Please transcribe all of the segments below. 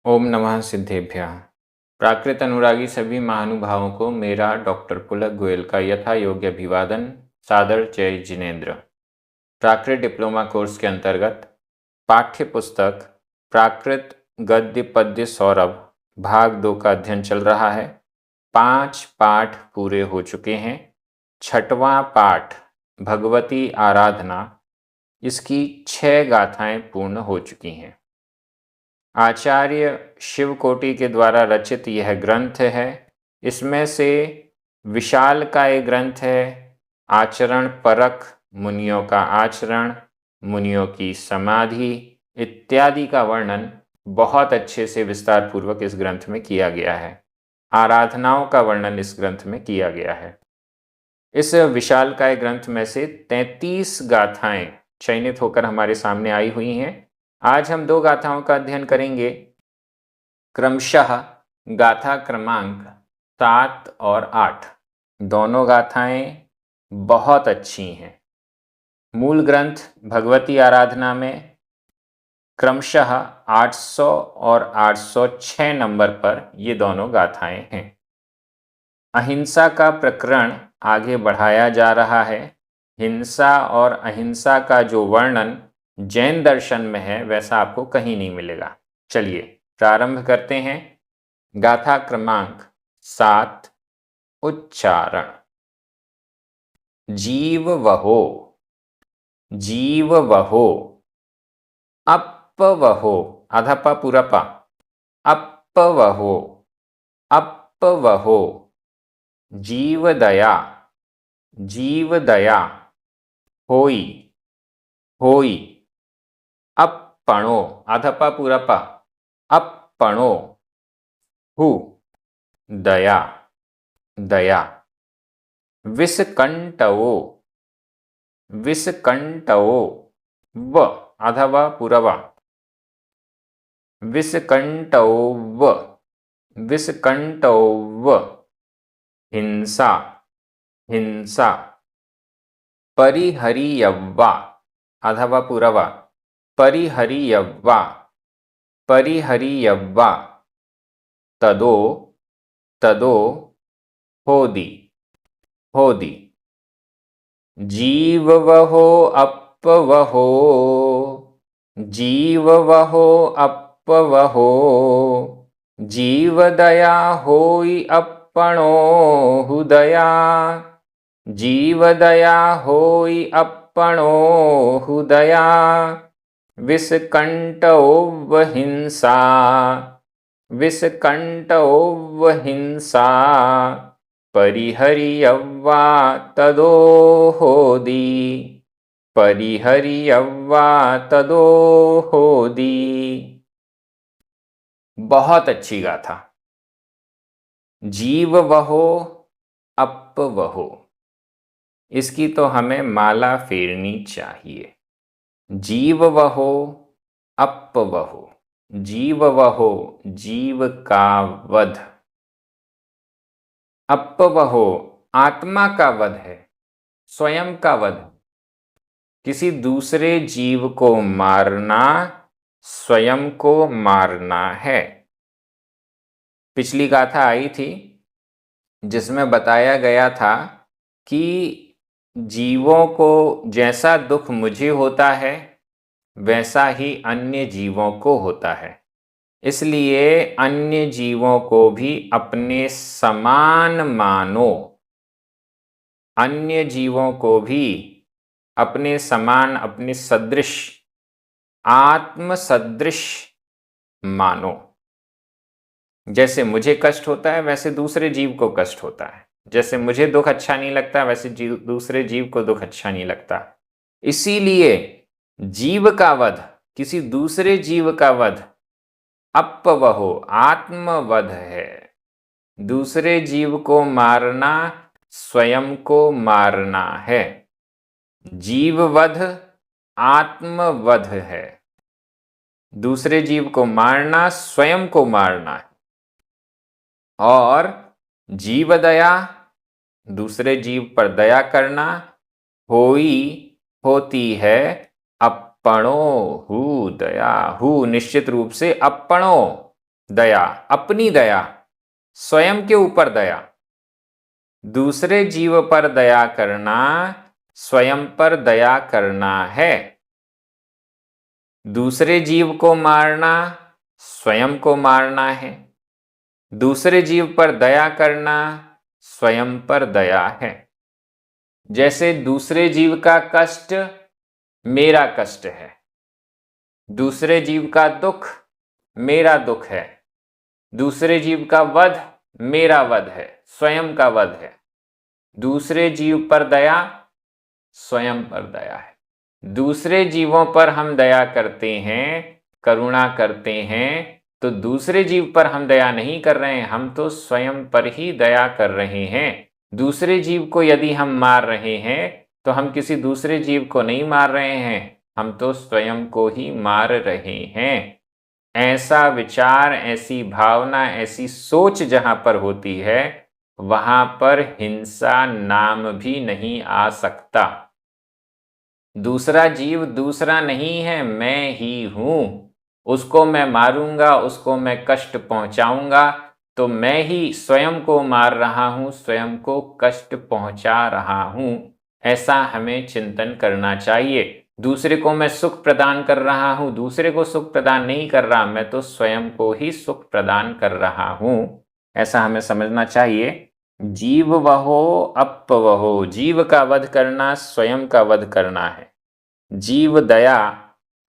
ओम नमः सिद्धेभ्यः। प्राकृत अनुरागी सभी महानुभावों को मेरा डॉक्टर पुलक गोयल का यथा योग्य अभिवादन। सादर जय जिनेन्द्र। प्राकृत डिप्लोमा कोर्स के अंतर्गत पाठ्य पुस्तक प्राकृत गद्य पद्य सौरभ भाग 2 का अध्ययन चल रहा है। 5 पाठ पूरे हो चुके हैं। 6वां पाठ भगवती आराधना, इसकी 6 गाथाएं पूर्ण हो चुकी हैं। आचार्य शिवकोटि के द्वारा रचित यह ग्रंथ है। इसमें से विशालकाय ग्रंथ है। आचरण परक, मुनियों का आचरण, मुनियों की समाधि इत्यादि का वर्णन बहुत अच्छे से विस्तार पूर्वक इस ग्रंथ में किया गया है। आराधनाओं का वर्णन इस ग्रंथ में किया गया है। इस विशालकाय ग्रंथ में से 33 गाथाएं चयनित होकर हमारे सामने आई हुई हैं। आज हम 2 गाथाओं का अध्ययन करेंगे। क्रमशः गाथा क्रमांक 7 और 8 दोनों गाथाएं बहुत अच्छी हैं। मूल ग्रंथ भगवती आराधना में क्रमशः 800 और 806 नंबर पर ये दोनों गाथाएं हैं। अहिंसा का प्रकरण आगे बढ़ाया जा रहा है। हिंसा और अहिंसा का जो वर्णन जैन दर्शन में है वैसा आपको कहीं नहीं मिलेगा। चलिए प्रारंभ करते हैं। गाथा क्रमांक 7। उच्चारण। जीव वहो, जीव वहो, अप वहो, आधा पा पूरा पा, अप वहो, अप वहो, जीव दया, जीव दया, होई, होई, अपणो, आधा पा पूरा पा, अपणो, हु, दया, दया, विषकंटवो, विषकंटवो, व, आधा वा पूरा वा, विषकंटव, विषकंटव, हिंसा, हिंसा, परिहरियव्वा, आधा वा पूरा वा, परिहरियव्वा, परिहरियव्वा, तदो, तदो, होदी, होदी, जीव वहो अप वहो, जीव वहो अप वहो, जीव दया होई अपणो हुदया, जीव दया होई अपणो हुदया, विषकंटव हिंसा, विषकंटव हिंसा, परिहरियव्वा तदो होदी, परिहरियव्वा तदो होदी। बहुत अच्छी गाथा। जीव वहो अप वहो, इसकी तो हमें माला फेरनी चाहिए। जीव वहो अप वहो, जीव वहो, जीव का वध, अप वहो, आत्मा का वध है, स्वयं का वध। किसी दूसरे जीव को मारना स्वयं को मारना है। पिछली गाथा आई थी जिसमें बताया गया था कि जीवों को जैसा दुख मुझे होता है वैसा ही अन्य जीवों को होता है, इसलिए अन्य जीवों को भी अपने समान मानो, अन्य जीवों को भी अपने समान, अपने सदृश, आत्म सदृश मानो। जैसे मुझे कष्ट होता है वैसे दूसरे जीव को कष्ट होता है, जैसे मुझे दुख अच्छा नहीं लगता वैसे दूसरे जीव को दुख अच्छा नहीं लगता। इसीलिए जीव का वध, किसी दूसरे जीव का वध अपवहो, आत्मवध है। दूसरे जीव को मारना स्वयं को मारना है। जीववध आत्मवध है। दूसरे जीव को मारना स्वयं को मारना है। और जीव दया, दूसरे जीव पर दया करना, होई, होती है अपणो हु दया, हु निश्चित रूप से अपणो, दया, अपनी दया, स्वयं के ऊपर दया। दूसरे जीव पर दया करना स्वयं पर दया करना है। दूसरे जीव को मारना स्वयं को मारना है। दूसरे जीव पर दया करना स्वयं पर दया है। जैसे दूसरे जीव का कष्ट मेरा कष्ट है, दूसरे जीव का दुख मेरा दुख है, दूसरे जीव का वध मेरा वध है, स्वयं का वध है। दूसरे जीव पर दया स्वयं पर दया है। दूसरे जीवों पर हम दया करते हैं, करुणा करते हैं, तो दूसरे जीव पर हम दया नहीं कर रहे हैं, हम तो स्वयं पर ही दया कर रहे हैं। दूसरे जीव को यदि हम मार रहे हैं तो हम किसी दूसरे जीव को नहीं मार रहे हैं, हम तो स्वयं को ही मार रहे हैं। ऐसा विचार, ऐसी भावना, ऐसी सोच जहां पर होती है वहां पर हिंसा नाम भी नहीं आ सकता। दूसरा जीव दूसरा नहीं है, मैं ही हूं। उसको मैं मारूंगा, उसको मैं कष्ट पहुंचाऊंगा तो मैं ही स्वयं को मार रहा हूं, स्वयं को कष्ट पहुंचा रहा हूं। ऐसा हमें चिंतन करना चाहिए। दूसरे को मैं सुख प्रदान कर रहा हूं, दूसरे को सुख प्रदान नहीं कर रहा, मैं तो स्वयं को ही सुख प्रदान कर रहा हूं। ऐसा हमें समझना चाहिए। जीव वहो अपवहो, जीव का वध करना स्वयं का वध करना है। जीव दया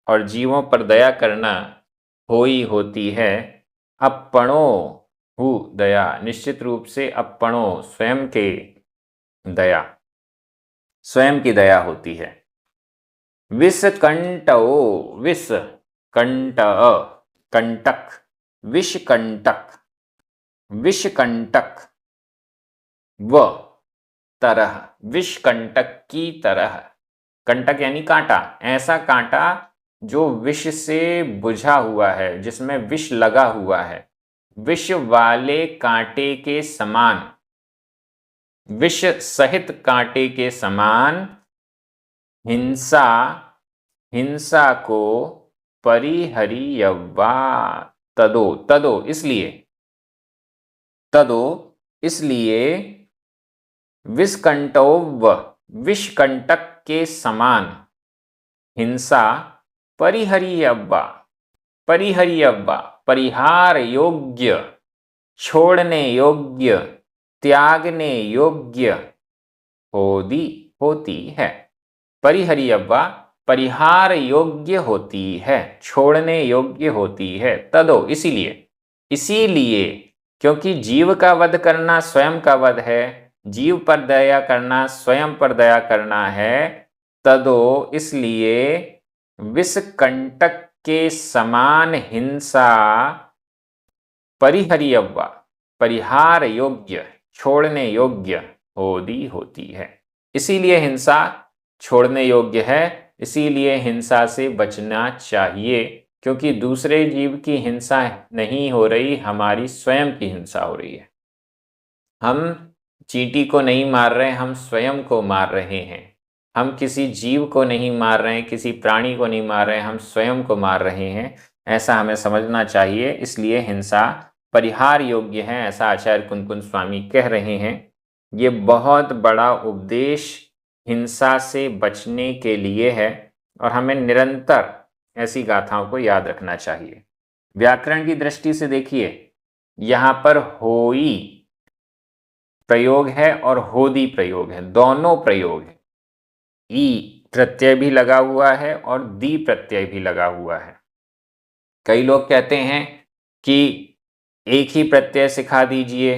और जीवों पर दया करना होई होती है। अपणो हु दया, निश्चित रूप से अपणो स्वयं के दया, स्वयं की दया होती है। विष कंटो, विष कंट, कंटक, विष कंटक, विष कंटक व तरह, विष कंटक की तरह। कंटक यानी कांटा, ऐसा कांटा जो विष से बुझा हुआ है, जिसमें विष लगा हुआ है, विष वाले कांटे के समान, विष सहित कांटे के समान हिंसा, हिंसा को परिहरियवा, तदो, तदो इसलिए, तदो इसलिए विषकंटोव, विषकंटक के समान हिंसा परिहरियव्वा, परिहरियव्वा परिहार योग्य, छोड़ने योग्य, त्यागने योग्य होती है। परिहरियव्वा परिहार योग्य होती है, छोड़ने योग्य होती है। तदो इसीलिए, इसीलिए क्योंकि जीव का वध करना स्वयं का वध है, जीव पर दया करना स्वयं पर दया करना है। तदो इसलिए विषकंटक के समान हिंसा परिहरियव्वा परिहार योग्य, छोड़ने योग्य होती है। इसीलिए हिंसा छोड़ने योग्य है, इसीलिए हिंसा से बचना चाहिए, क्योंकि दूसरे जीव की हिंसा नहीं हो रही, हमारी स्वयं की हिंसा हो रही है। हम चींटी को नहीं मार रहे, हम स्वयं को मार रहे हैं। हम किसी जीव को नहीं मार रहे हैं, किसी प्राणी को नहीं मार रहे हैं, हम स्वयं को मार रहे हैं। ऐसा हमें समझना चाहिए। इसलिए हिंसा परिहार योग्य है, ऐसा आचार्य कुंदकुंज स्वामी कह रहे हैं। ये बहुत बड़ा उपदेश हिंसा से बचने के लिए है और हमें निरंतर ऐसी गाथाओं को याद रखना चाहिए। व्याकरण की दृष्टि से देखिए, यहाँ पर होई प्रयोग है और होदी प्रयोग है, दोनों प्रयोग है। ई प्रत्यय भी लगा हुआ है और दी प्रत्यय भी लगा हुआ है। कई लोग कहते हैं कि एक ही प्रत्यय सिखा दीजिए,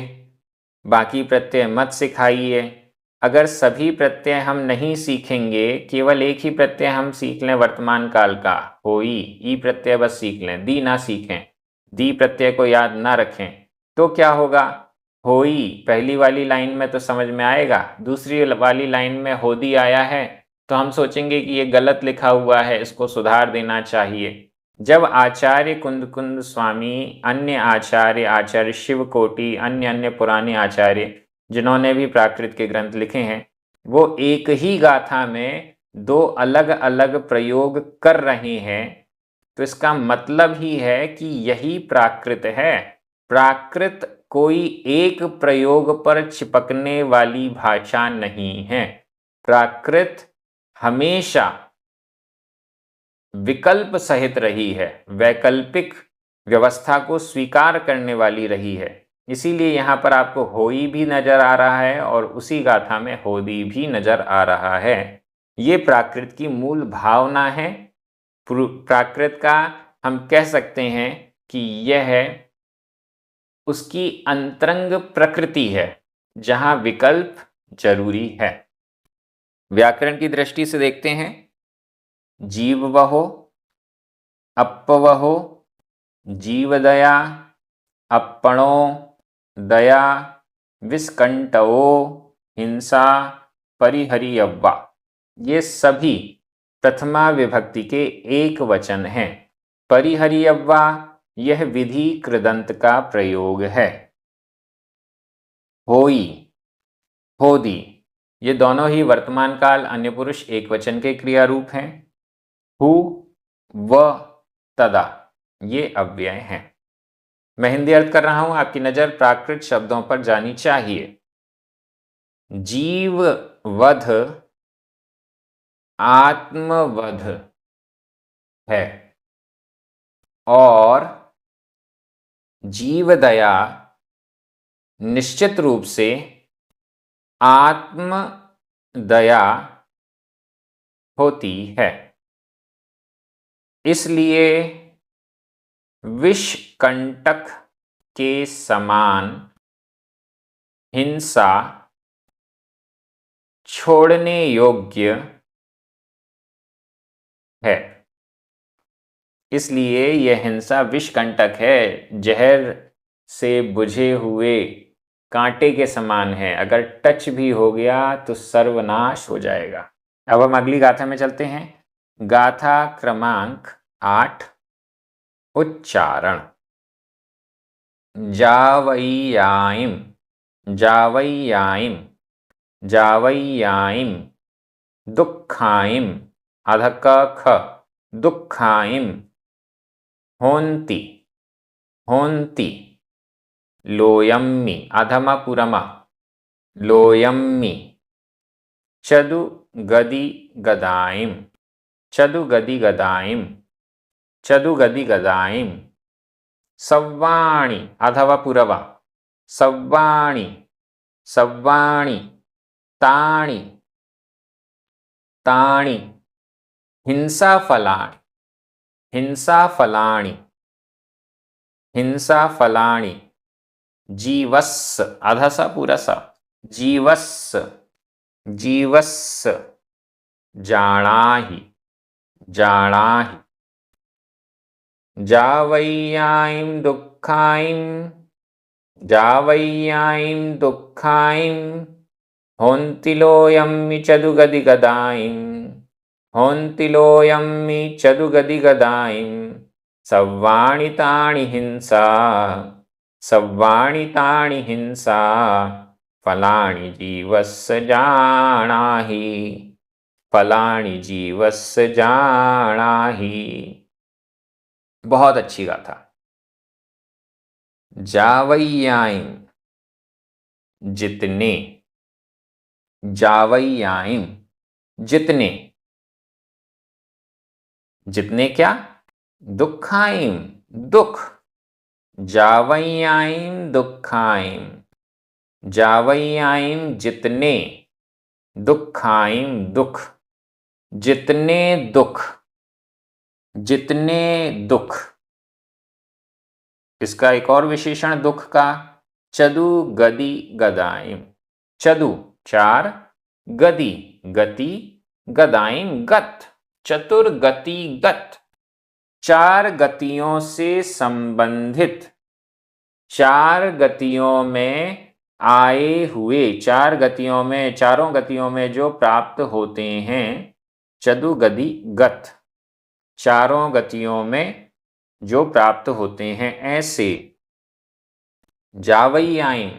बाकी प्रत्यय मत सिखाइए। अगर सभी प्रत्यय हम नहीं सीखेंगे, केवल एक ही प्रत्यय हम सीख लें वर्तमान काल का, होई, ई प्रत्यय बस सीख लें, दी ना सीखें, दी प्रत्यय को याद ना रखें, तो क्या होगा? होई पहली वाली लाइन में तो समझ में आएगा, दूसरी वाली लाइन में होदी आया है तो हम सोचेंगे कि ये गलत लिखा हुआ है, इसको सुधार देना चाहिए। जब आचार्य कुंदकुंद स्वामी, अन्य आचार्य शिवकोटि, अन्य पुराने आचार्य जिन्होंने भी प्राकृत के ग्रंथ लिखे हैं, वो एक ही गाथा में दो अलग अलग प्रयोग कर रहे हैं, तो इसका मतलब ही है कि यही प्राकृत है। प्राकृत कोई एक प्रयोग पर चिपकने वाली भाषा नहीं है। प्राकृत हमेशा विकल्प सहित रही है, वैकल्पिक व्यवस्था को स्वीकार करने वाली रही है। इसीलिए यहाँ पर आपको होई भी नजर आ रहा है और उसी गाथा में होदी भी नजर आ रहा है। ये प्राकृत की मूल भावना है। प्राकृत का हम कह सकते हैं कि यह उसकी अंतरंग प्रकृति है, जहां विकल्प जरूरी है। व्याकरण की दृष्टि से देखते हैं। जीववहो, अप्पवहो, जीवदया, अप्पणो, दया, विस्कंटवो, हिंसा, परिहरियव्वा, ये सभी प्रथमा विभक्ति के एक वचन हैं। परिहरियव्वा यह विधि कृदंत का प्रयोग है। होई, होदी, ये दोनों ही वर्तमान काल अन्य पुरुष एक वचन के क्रिया रूप हैं। हु, व, तदा ये अव्यय हैं। मैं हिंदी अर्थ कर रहा हूं, आपकी नजर प्राकृत शब्दों पर जानी चाहिए। जीव वध आत्मवध है और जीव दया निश्चित रूप से आत्म दया होती है। इसलिए विषकंटक के समान हिंसा छोड़ने योग्य है। इसलिए यह हिंसा विषकंटक है, जहर से बुझे हुए कांटे के समान है। अगर टच भी हो गया तो सर्वनाश हो जाएगा। अब हम अगली गाथा में चलते हैं। गाथा क्रमांक 8, उच्चारण। जावैयाइम, जावैयाइम, जावैयाइम, दुःखाइम, अधक ख, दुःखाइम, होन्ति, होन्ति, लोयम्मि, अधमपुरमा, लोयम्मि, चदु गदि गदाइम, चदु गदि गदाइम, चदु गदि गदाइम, सव्वाणि, अधवपुरवा, सव्वाणि, सव्वाणि, ताणि, ताणि, हिंसाफलाणि, हिंसाफलाणि, हिंसाफलाणि, जीवस्स, अधस पुरस, जीवस्स, जीवस्स, जानाहि, जानाहि, जावैयाइं दुःखाइं, जावैयाइं दुःखाइं, होन्ति लोयम्मि चदु गदि गदाइं, होन्ति लोयम्मि चदु गदि गदाइं, सव्वाणि ताणि हिंसा, सव्वाणि ताणि हिंसा, फलानि जीवस्य जानाहि, फलानि जीवस्य जानाहि। बहुत अच्छी गाथा। जावैयाइं जितने, जावैयाइं जितने, जितने क्या? दुःखाइं दुख, जावैयाइं दुःखाइं, जावैयाइं जितने, दुःखाइं दुख, जितने दुख, जितने दुख। इसका एक और विशेषण दुख का, चदु गदि गदाइं। चदु चार, गदि गति, गदाइं गत, चतुर्गति गत, चार गतियों से संबंधित, चार गतियों में आए हुए, चार गतियों में, चारों गतियों में जो प्राप्त होते हैं, चदु गदि गत, चारों गतियों में जो प्राप्त होते हैं, ऐसे जावैयाइं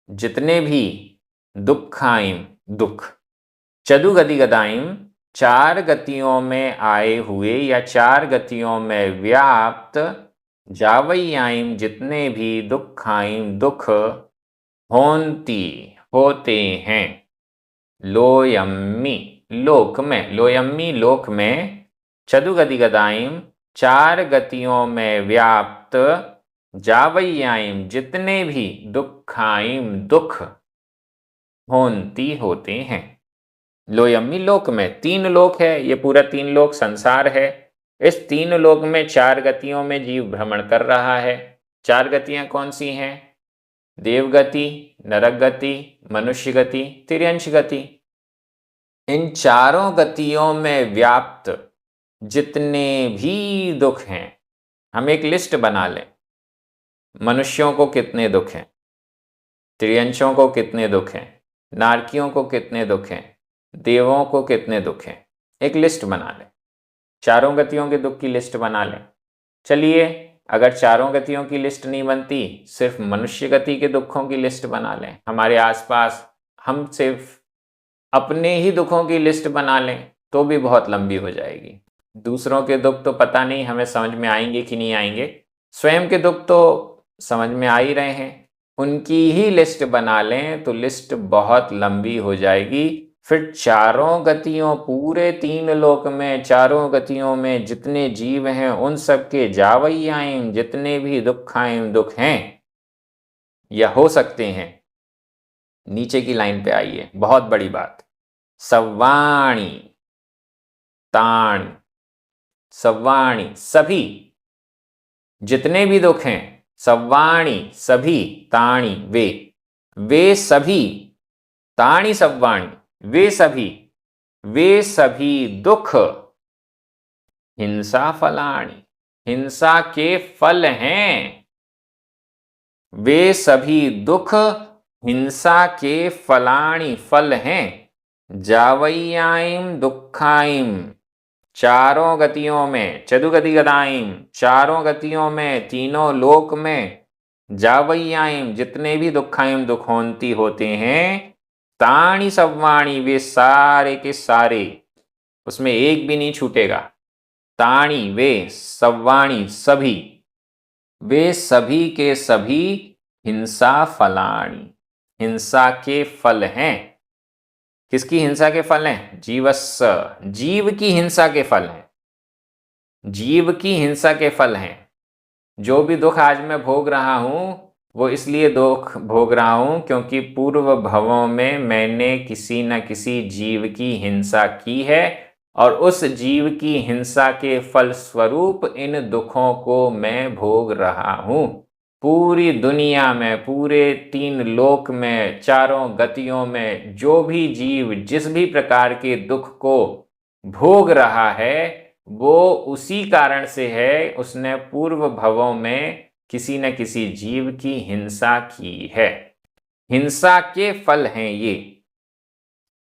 जितने भी, दुःखाइं दुख, चदु गदि गदाइं चार गतियों में आए हुए या चार गतियों में व्याप्त जावैयाइम जितने भी दुखाइम दुख होंती होते हैं। लोयम्मी लोक में चतुगति गदाइम चार गतियों में व्याप्त जावैयाइम जितने भी दुखाइम दुख होंती होते हैं। लोयम्मी लोक में, तीन लोक है, ये पूरा तीन लोक संसार है। इस तीन लोक में चार गतियों में जीव भ्रमण कर रहा है। चार गतियां कौन सी हैं? देवगति, नरक गति, मनुष्य गति, तिर्यंश गति। इन चारों गतियों में व्याप्त जितने भी दुख हैं, हम एक लिस्ट बना लें। मनुष्यों को कितने दुख हैं, त्रियंशों को कितने दुख हैं, नारकियों को कितने दुख हैं, देवों को कितने दुख हैं, एक लिस्ट बना लें। चारों गतियों के दुख की लिस्ट बना लें। चलिए, अगर चारों गतियों की लिस्ट नहीं बनती, सिर्फ मनुष्य गति के दुखों की लिस्ट बना लें। हमारे आसपास हम सिर्फ अपने ही दुखों की लिस्ट बना लें तो भी बहुत लंबी हो जाएगी। दूसरों के दुख तो पता नहीं हमें समझ में आएंगे कि नहीं आएंगे, स्वयं के दुख तो समझ में आ ही रहे हैं। उनकी ही लिस्ट बना लें तो लिस्ट बहुत लंबी हो जाएगी। फिर चारों गतियों, पूरे तीन लोक में चारों गतियों में जितने जीव हैं उन सबके जावैयाइम जितने भी दुखाइम दुख हैं या हो सकते हैं। नीचे की लाइन पे आइए, बहुत बड़ी बात। सव्वाणी ताण, सव्वाणी सभी, जितने भी दुख हैं, सव्वाणी सभी, ताणी वे सभी, ताणी सव्वाणी वे सभी दुख हिंसा फलाणी, हिंसा के फल हैं। वे सभी दुख हिंसा के फलाणी फल हैं। जावैयाइम दुखाइम, चारों गतियों में चतुगति गदाइम, चारों गतियों में तीनों लोक में जावैयाइम जितने भी दुखाइम दुखोंती होते हैं, ताणी सव्वाणी वे सारे के सारे, उसमें एक भी नहीं छूटेगा। ताणी वे, सव्वाणी सभी, वे सभी के सभी हिंसा फलाणी, हिंसा के फल हैं। किसकी हिंसा के फल हैं? जीवस्स, जीव की हिंसा के फल हैं। जीव की हिंसा के फल हैं। जो भी दुख आज मैं भोग रहा हूं वो इसलिए दुख भोग रहा हूं क्योंकि पूर्व भवों में मैंने किसी न किसी जीव की हिंसा की है और उस जीव की हिंसा के फल स्वरूप इन दुखों को मैं भोग रहा हूं। पूरी दुनिया में, पूरे तीन लोक में, चारों गतियों में जो भी जीव जिस भी प्रकार के दुख को भोग रहा है वो उसी कारण से है, उसने पूर्व भवों में किसी न किसी जीव की हिंसा की है। हिंसा के फल हैं ये।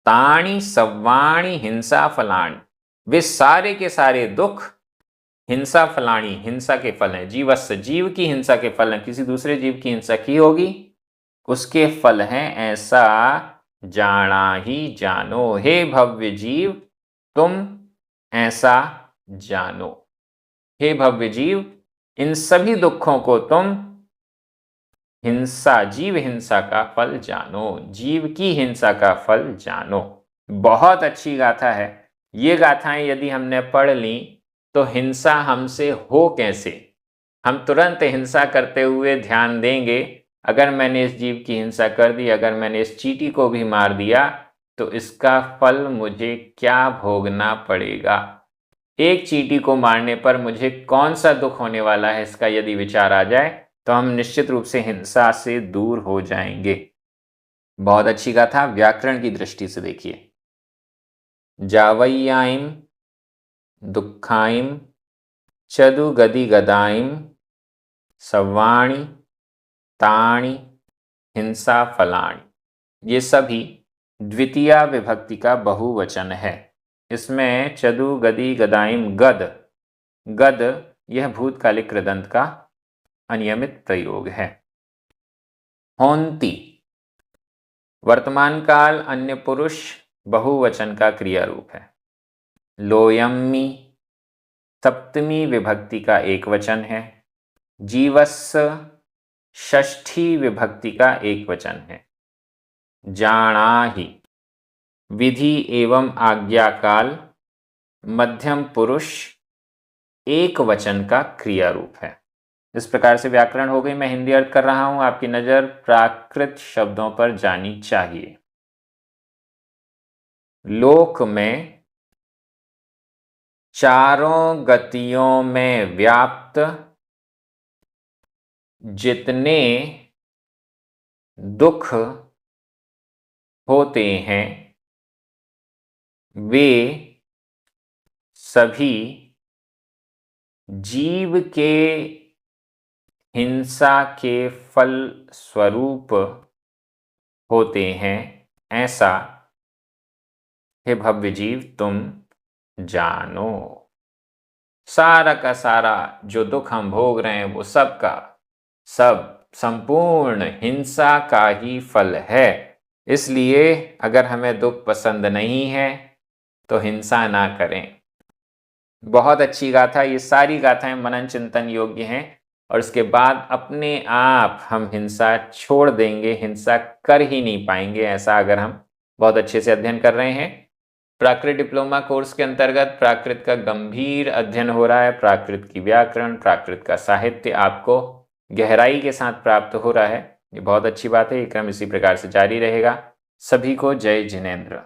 ताणी सव्वाणी हिंसा फलाणी, वे सारे के सारे दुख हिंसा फलाणी, हिंसा के फल हैं। जीवस्य, जीव की हिंसा के फल हैं। किसी दूसरे जीव की हिंसा की होगी, उसके फल हैं, ऐसा जाना ही जानो। हे भव्य जीव, तुम ऐसा जानो। हे भव्य जीव, इन सभी दुखों को तुम हिंसा, जीव हिंसा का फल जानो, जीव की हिंसा का फल जानो। बहुत अच्छी गाथा है। ये गाथाएं यदि हमने पढ़ ली तो हिंसा हमसे हो कैसे, हम तुरंत हिंसा करते हुए ध्यान देंगे। अगर मैंने इस जीव की हिंसा कर दी, अगर मैंने इस चींटी को भी मार दिया तो इसका फल मुझे क्या भोगना पड़ेगा। एक चींटी को मारने पर मुझे कौन सा दुख होने वाला है, इसका यदि विचार आ जाए तो हम निश्चित रूप से हिंसा से दूर हो जाएंगे। बहुत अच्छी गाथा, व्याकरण की दृष्टि से देखिए। जावैयाइम दुखाइम चदु गदि गदाइम सव्वाणी ताणी हिंसा फलाणी, ये सभी द्वितीया विभक्ति का बहुवचन है। इसमें चदु गदि गदाइम, गद, गद यह भूतकालिक कृदंत का अनियमित प्रयोग है। होंती वर्तमान काल अन्य पुरुष बहुवचन का क्रिया रूप है। लोयम्मी सप्तमी विभक्ति का एक वचन है। जीवस्य षष्ठी विभक्ति का एक वचन है। जानाहि विधि एवं आज्ञाकाल मध्यम पुरुष एक वचन का क्रिया रूप है। इस प्रकार से व्याकरण हो गई। मैं हिंदी अर्थ कर रहा हूं, आपकी नजर प्राकृत शब्दों पर जानी चाहिए। लोक में चारों गतियों में व्याप्त जितने दुख होते हैं वे सभी जीव के हिंसा के फल स्वरूप होते हैं, ऐसा हे भव्य जीव तुम जानो। सारा का सारा जो दुख हम भोग रहे हैं वो सब का सब संपूर्ण हिंसा का ही फल है। इसलिए अगर हमें दुख पसंद नहीं है तो हिंसा ना करें। बहुत अच्छी गाथा। ये सारी गाथाएं मनन चिंतन योग्य हैं और इसके बाद अपने आप हम हिंसा छोड़ देंगे, हिंसा कर ही नहीं पाएंगे, ऐसा अगर हम बहुत अच्छे से अध्ययन कर रहे हैं। प्राकृत डिप्लोमा कोर्स के अंतर्गत प्राकृत का गंभीर अध्ययन हो रहा है। प्राकृत की व्याकरण, प्राकृत का साहित्य आपको गहराई के साथ प्राप्त हो रहा है। ये बहुत अच्छी बात है। ये क्रम इसी प्रकार से जारी रहेगा। सभी को जय जिनेंद्र।